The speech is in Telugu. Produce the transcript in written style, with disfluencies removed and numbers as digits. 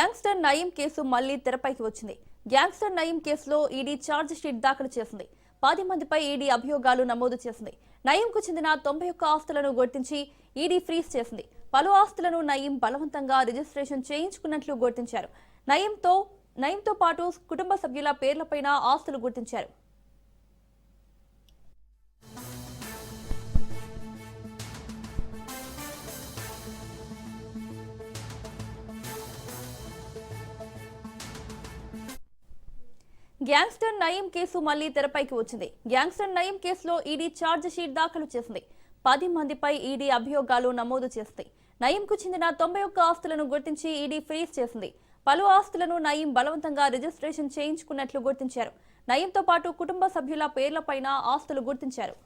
గ్యాంగ్స్టర్ నయీం కేసు మళ్లీ తెరపైకి వచ్చింది. గ్యాంగ్స్టర్ నయీం కేసులో ఈడీ ఛార్జ్ షీట్ దాఖలు చేసింది. 10 మందిపై ఈడీ అభియోగాలు నమోదు చేసింది. నయీంకు చెందిన 91 ఆస్తులను గుర్తించి ఈడీ ఫ్రీజ్ చేసింది. పలు ఆస్తులను నయీం బలవంతంగా రిజిస్ట్రేషన్ చేయించుకున్నట్లు గుర్తించారు. నయీంతో పాటు కుటుంబ సభ్యుల పేర్లపైన ఆస్తులు గుర్తించారు. గ్యాంగ్స్టర్ నయీం కేసు మళ్లీ తెరపైకి వచ్చింది. గ్యాంగ్స్టర్ నయీం కేసులో ఈడీ ఛార్జ్ షీట్ దాఖలు చేసింది. 10 మందిపై ఈడీ అభియోగాలు నమోదు చేసింది. నయీంకు చెందిన 91 ఆస్తులను గుర్తించి ఈడీ ఫ్రీజ్ చేసింది. పలు ఆస్తులను నయీం బలవంతంగా రిజిస్ట్రేషన్ చేయించుకున్నట్లు గుర్తించారు. నయీంతో పాటు కుటుంబ సభ్యుల పేర్లపైన ఆస్తులు గుర్తించారు.